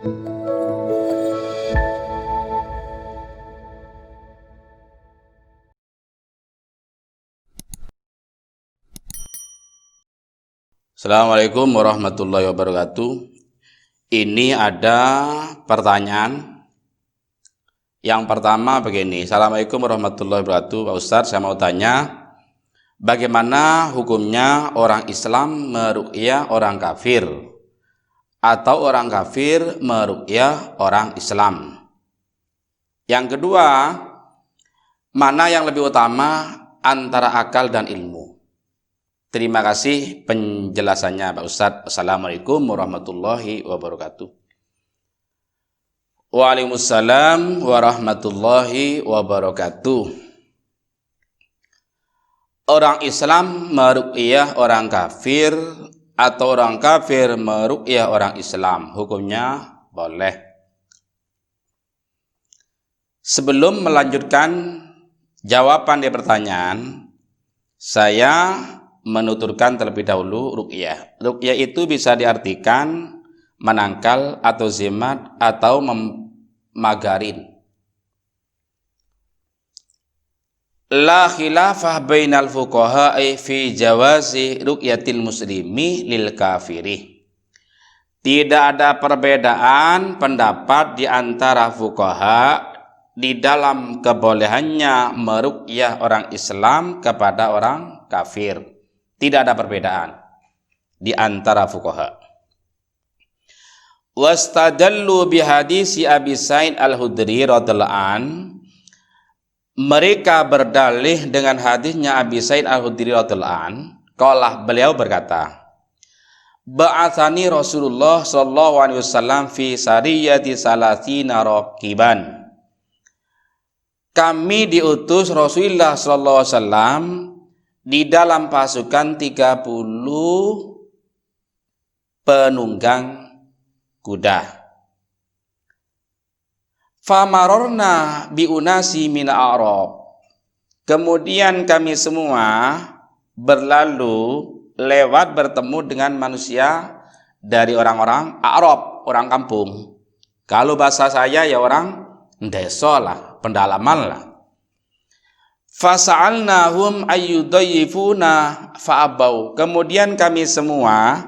Assalamualaikum warahmatullahi wabarakatuh. Ini ada pertanyaan. Yang pertama begini. Assalamualaikum warahmatullahi wabarakatuh. Pak Ustadz, saya mau tanya, bagaimana hukumnya orang Islam meruqyah orang kafir atau orang kafir meruqyah orang Islam? Yang kedua, mana yang lebih utama antara akal dan ilmu? Terima kasih penjelasannya Pak Ustadz. Assalamualaikum warahmatullahi wabarakatuh. Waalaikumsalam warahmatullahi wabarakatuh. Orang Islam meruqyah orang kafir atau orang kafir meruqyah orang Islam, hukumnya boleh. Sebelum melanjutkan jawaban di pertanyaan, saya menuturkan terlebih dahulu ruqyah. Ruqyah itu bisa diartikan menangkal atau zimat atau memagarin. La khilafah bainal fuqaha'i fi jawazi ruqyatil muslimi lil kafiri. Tidak ada perbedaan pendapat di antara fuqaha di dalam kebolehannya meruqyah orang Islam kepada orang kafir. Tidak ada perbedaan di antara fuqaha. Wastadallu bihadisi Abi Sa'id Al-Khudri radhiyallahu an. Mereka berdalih dengan hadisnya Abi Sa'id Al-Khudri radhiyallahu an. Qala, beliau berkata, ba'atsani Rasulullah sallallahu alaihi wasallam fi sariyati salatina raqiban. Kami diutus Rasulullah sallallahu alaihi wasallam di dalam pasukan 30 penunggang kuda. Famarorna biunasi min Arab. Kemudian kami semua berlalu lewat bertemu dengan manusia dari orang-orang Arab, orang kampung. Kalau bahasa saya ya orang desa lah, pendalaman lah. Fasa'alnahum ayyudayifuna fa'abau. Kemudian kami semua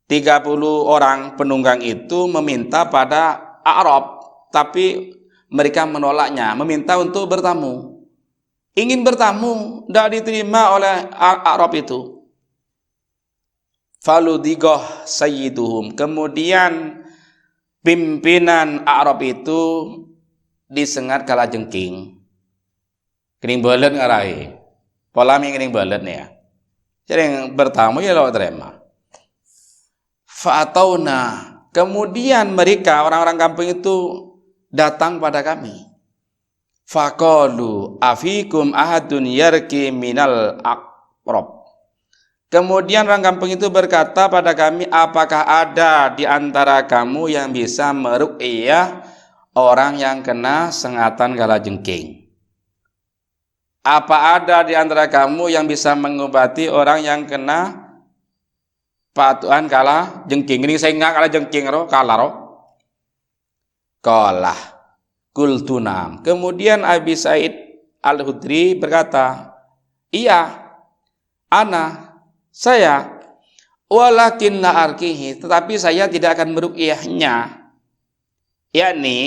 30 orang penunggang itu meminta pada Arab, tapi mereka menolaknya, meminta untuk bertamu. Ingin bertamu, tidak diterima oleh Arab itu. Faludigoh sayyiduhum. Kemudian pimpinan Arab itu disengat kalajengking. Kening balet ngarai. Polami kening balet nih ya. Jadi yang bertamu ya lo terima. Fa'atauna. Kemudian mereka orang-orang kampung itu datang pada kami. Faqalu afikum ahadun yarki minal aqrab. Kemudian orang kampung itu berkata pada kami, apakah ada di antara kamu yang bisa meruqyah orang yang kena sengatan kalajengking? Apa ada di antara kamu yang bisa mengobati orang yang kena patuhan kala jengking? Ini saya nggak kala jengking roh, kala roh. Kalah kultunam. Kemudian Abi Sa'id Al-Khudri berkata, iya, saya, walakin la arkihi, tetapi saya tidak akan meruqyahnya, yakni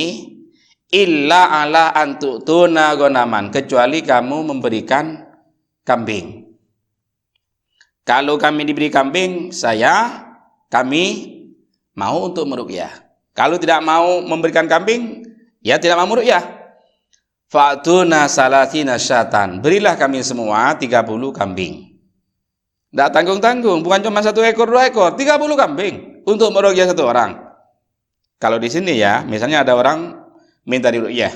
illa ala antutuna gonaman, kecuali kamu memberikan kambing. Kalau kami diberi kambing, kami mau untuk meruqyah. Kalau tidak mau memberikan kambing, ya tidak mau meruqyah. Fa'tuna salatina syatan, berilah kami semua 30 kambing. Tidak tanggung-tanggung, bukan cuma 1 ekor 2 ekor, 30 kambing untuk meruqyah 1 orang. Kalau di sini ya, misalnya ada orang minta diruqyah,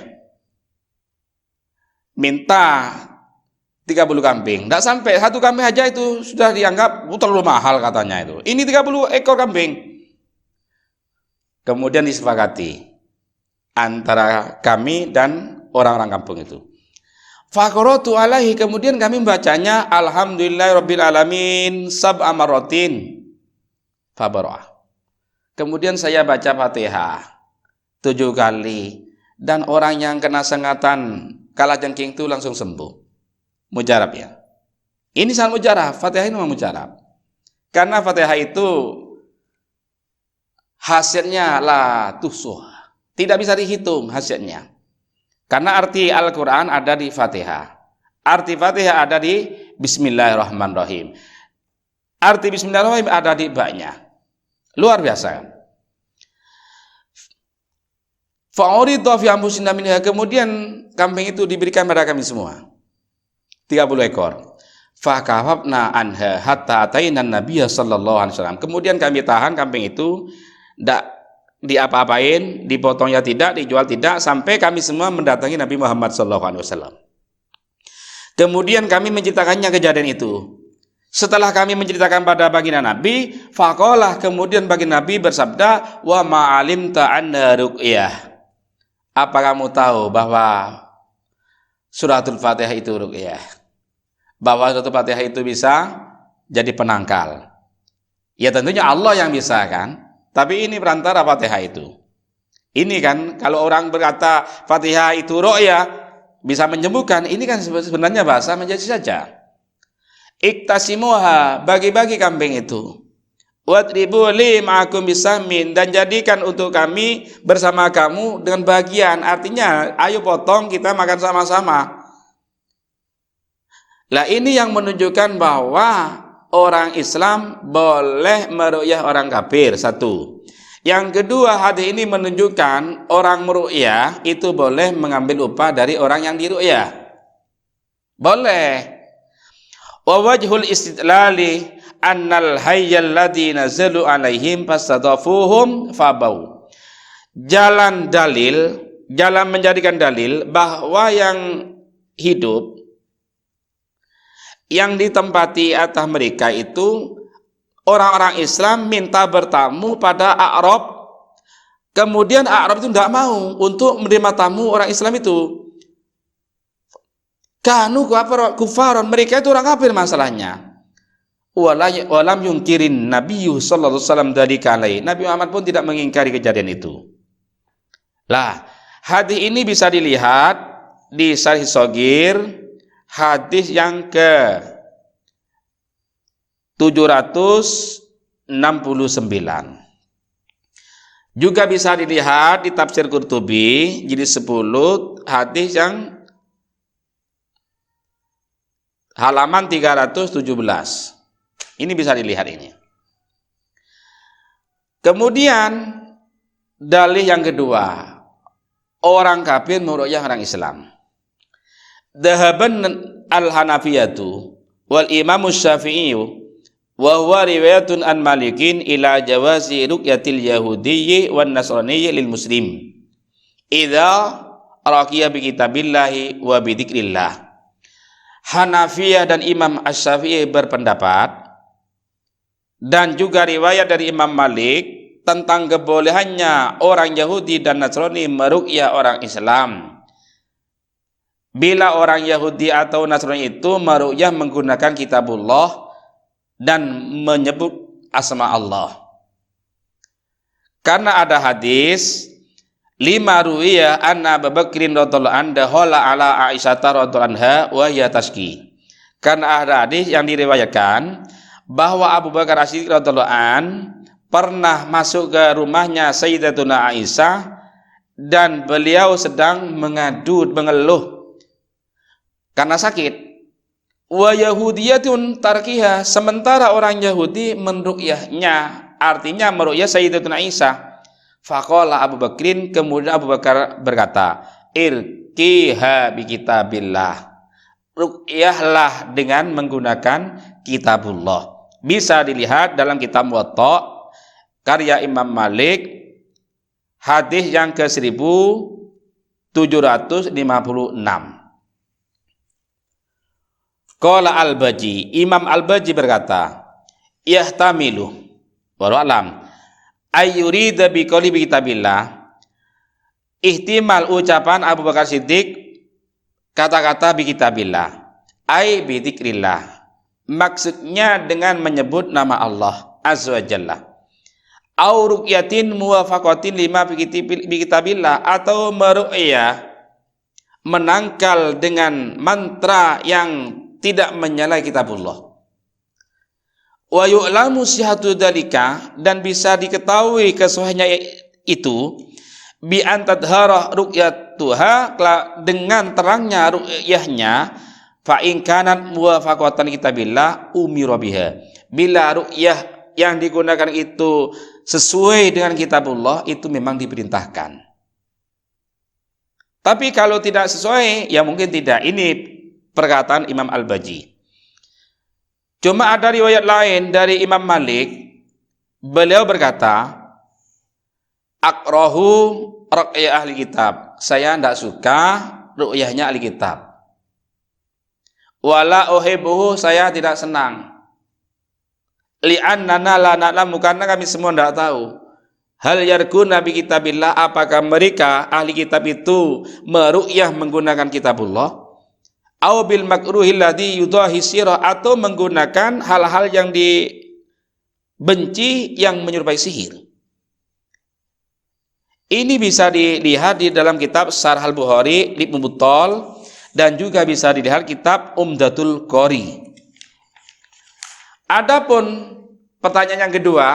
minta 30 kambing, tidak sampai 1 kambing aja itu sudah dianggap terlalu mahal katanya itu. Ini 30 ekor kambing. Kemudian disepakati antara kami dan orang-orang kampung itu. Faqaratu alaihi, kemudian kami membacanya alhamdulillahirabbil alamin sab'a marratin. Fabara'ah. kemudian saya baca Fatihah 7 kali, dan orang yang kena sengatan kalajengking itu langsung sembuh. Mujarab ya. Ini sangat mujarab, Fatihah ini memang mujarab. Karena Fatihah itu hasilnya la tuhsuh, tidak bisa dihitung hasilnya. Karena arti Al-Quran ada di Fatihah, arti Fatihah ada di Bismillahirrahmanirrahim, arti Bismillahirrahmanirrahim ada di ba-nya. Luar biasa kan? Fa'uridu fi anfusina minha, kemudian kambing itu diberikan pada kami semua 30 ekor. Fakafafna anha hatta ataina nabiyya sallallahu alaihi wasallam. Kemudian kami tahan kambing itu, tidak diapa-apain, dipotong ya tidak, dijual tidak, sampai kami semua mendatangi Nabi Muhammad sallallahu alaihi wasallam. Kemudian kami menceritakannya kejadian itu. Setelah kami menceritakan pada baginda Nabi, faqalah, kemudian baginda Nabi bersabda, wa ma'alimta anna ruqyah. Apa kamu tahu bahwa suratul Fatihah itu ruqyah? Bahwa suratul Fatihah itu bisa jadi penangkal. Ya tentunya Allah yang bisa kan, tapi ini perantara Fatihah itu. Ini kan kalau orang berkata Fatihah itu ruqyah bisa menyembuhkan, ini kan sebenarnya bahasa menjadi saja. Iktasimuha, bagi-bagi kambing itu. Wadribu li ma'akum bisahmin, dan jadikan untuk kami bersama kamu dengan bagian. Artinya ayo potong, kita makan sama-sama. Lah ini yang menunjukkan bahwa orang Islam boleh meruqyah orang kafir, satu. Yang kedua, hadis ini menunjukkan orang meruqyah itu boleh mengambil upah dari orang yang diruqyah. Boleh. Wa wajhul istidlali annal hayyal ladzi nazalu alaihim fastadafuhum fabau. Jalan menjadikan dalil bahwa yang hidup yang ditempati atas mereka itu orang-orang Islam minta bertamu pada A'rab, kemudian A'rab itu tidak mau untuk menerima tamu orang Islam itu. Kanu kufaron, mereka itu orang kafir masalahnya. Walam yungkirin Nabi sallallahu alaihi wasallam dari kalai. Nabi Muhammad pun tidak mengingkari kejadian itu. Lah, hadis ini bisa dilihat di Sahih Shogir, hadis yang ke 769. Juga bisa dilihat di tafsir Qurtubi jilid 10 hadis yang halaman 317. Ini bisa dilihat ini. Kemudian dalih yang kedua, orang kafir meruqyah orang Islam. Dhahaban al-Hanafiyatu wal Imam Syafi'i wa huwa riwayatun an Malikin ila jawazi ruqyatil yahudiyyi wan nasraniyyi lil muslim idza raqiya bi kitabillahi wa bi dzikrillah. Hanafiyah dan Imam Asy-Syafi'i berpendapat, dan juga riwayat dari Imam Malik tentang kebolehannya orang Yahudi dan Nasrani meruqyah orang Islam bila orang Yahudi atau Nasrani itu meruqyah menggunakan kitabullah dan menyebut asma Allah. Karena ada hadis lima ruwiya anna Abu Bakrin radhiyallahu anhu hala ala Aisyah radhiyallahu anha wa hiya taski. Karena ada hadis yang diriwayatkan bahwa Abu Bakar As-Siddiq radhiyallahu an pernah masuk ke rumahnya Sayyidatuna Aisyah dan beliau sedang mengeluh karena sakit. Wa yahudiyatun tarkiha, sementara orang Yahudi meruqyahnya, artinya meruqyah Sayyidatuna Aisyah. Faqala Abu Bakrin, kemudian Abu Bakar berkata, irqiha bi kitabillah, ruqyahlah dengan menggunakan kitabullah. Bisa dilihat dalam kitab Muwatta karya Imam Malik, hadis yang ke 1756. Qala Al-Baji, Imam Al-Baji berkata, yahtamilu wallahu alam ayyurida bi qouli bi kitabillah, ihtimal ucapan Abu Bakar Siddiq kata-kata bi kitabillah ai bi dzikrillah, maksudnya dengan menyebut nama Allah azza wa jalla, au ru'yatin muwafaqatin lima bi kitabillah, atau meru'yah menangkal dengan mantra yang tidak menyalahi kitabullah. Wa yu'lamu sihhatu dzalika, dan bisa diketahui kesuhiannya itu bi antadhara ru'yatuha, dengan terangnya ru'yahnya, fa in kanat muwafaqatan kitabillah umira biha. Bila ru'yah yang digunakan itu sesuai dengan kitabullah, itu memang diperintahkan. Tapi kalau tidak sesuai, ya mungkin tidak. Ini perkataan Imam Al-Baji. Cuma ada riwayat lain dari Imam Malik, beliau berkata, akrahu ru'yah ahli kitab, saya tidak suka ru'yahnya ahli kitab. Wala uhibbuhu, saya tidak senang. Li'annana la na'lamu, karena kami semua tidak tahu. Hal yarguna bi kitabillah, apakah mereka ahli kitab itu meru'yah menggunakan kitabullah? Au bil makruhil ladzi yudahi sirah, atau menggunakan hal-hal yang dibenci yang menyerupai sihir. Ini bisa dilihat di dalam kitab Syarh Al-Bukhari Ibnu Battal, dan juga bisa dilihat kitab Umdatul Qari. Adapun pertanyaan yang kedua,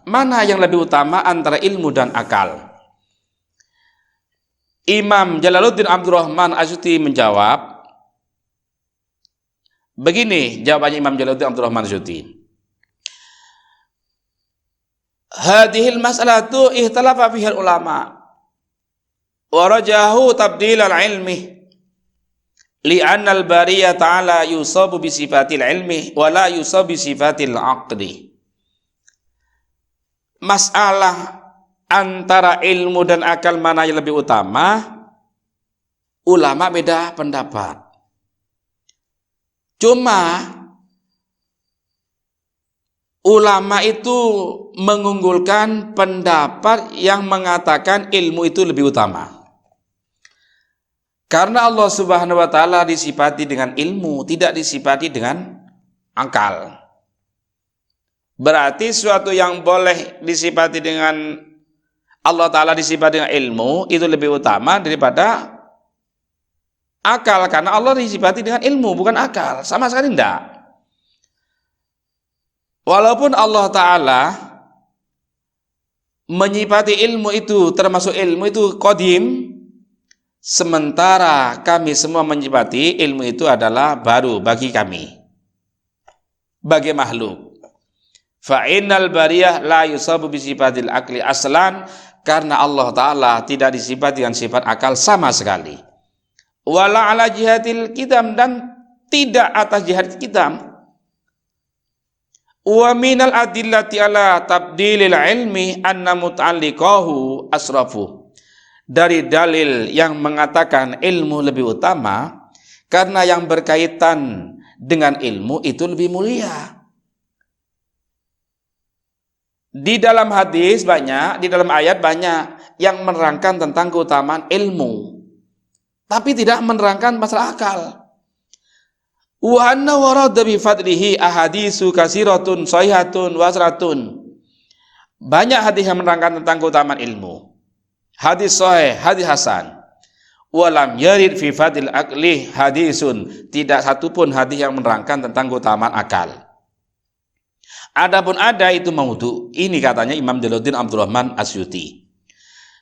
mana yang lebih utama antara ilmu dan akal? Imam Jalaluddin Abdurrahman Asyuti menjawab, begini jawabannya Imam Jalaluddin Abdurrahman Asyuti. Hadhil mas'alatu ikhtalafa fiha ulama wa rajahu tabdil al-ilmi li'anna al-bariyah ta'ala yusabu bi sifatil ilmi wa la yusabu bi sifatil aqdi. Masalah antara ilmu dan akal mana yang lebih utama, ulama beda pendapat. Cuma ulama itu mengunggulkan pendapat yang mengatakan ilmu itu lebih utama. Karena Allah Subhanahu wa taala disifati dengan ilmu, tidak disifati dengan akal. Berarti suatu yang boleh disifati dengan Allah taala disifati dengan ilmu itu lebih utama daripada akal, karena Allah disifati dengan ilmu, bukan akal, sama sekali tidak. Walaupun Allah Ta'ala menyifati ilmu itu, termasuk ilmu itu qadim, sementara kami semua menyifati ilmu itu adalah baru bagi kami, bagi makhluk. Fa'innal bariyah la yusabu bisifatil akli aslan, karena Allah Ta'ala tidak disifati dengan sifat akal sama sekali. Wala ala jihadil qidam, dan tidak atas jihad qidam. Wa minal adillati ala tabdilil ilmi anna muta'alliqahu asrafu. Dari dalil yang mengatakan ilmu lebih utama, karena yang berkaitan dengan ilmu itu lebih mulia. Di dalam hadis banyak, di dalam ayat banyak yang menerangkan tentang keutamaan ilmu, tapi tidak menerangkan masalah akal. Wa anna warada bi fadlihi ahadisu kasiratun sahihatun wasratun. Banyak hadis yang menerangkan tentang keutamaan ilmu. Hadis sahih, hadis hasan. Wa lam yarid fi fadil aqli hadisun. Tidak satupun hadis yang menerangkan tentang keutamaan akal. Adapun ada itu maudhu. Ini katanya Imam Jalaluddin Abdurrahman Asyuti.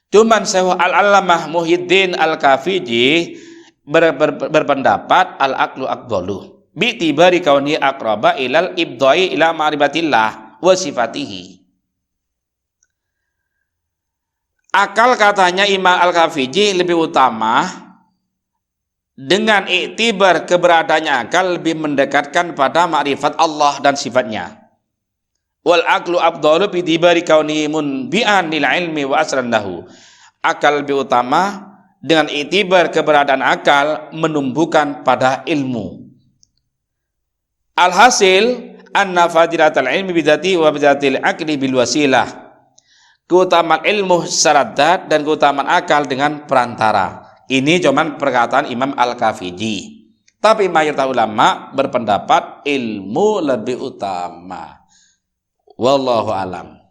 Cuman Syekh Al-Allamah Muhyiddin Al-Kafiji berpendapat al-aqlu aqdalu bi tibari kauni aqraba ilal ibdai ila ma'rifatillah wa sifatihi. Akal katanya Imam Al-Kafiji lebih utama, dengan iktibar keberadaannya akal lebih mendekatkan pada makrifat Allah dan sifatnya. Wal aqlu afdalu bi tibari kauni munbi'an lil ilmi wa asran lahu. Akal lebih utama dengan iktibar keberadaan akal menumbuhkan pada ilmu. Alhasil anna fadilatal ilmi bidzati wa bidzatil aqli bil wasilah. Keutamaan ilmu secara dzat dan keutamaan akal dengan perantara. Ini cuman perkataan Imam Al-Kafiji. Tapi mayoritas ulama berpendapat ilmu lebih utama. Wallahu alam.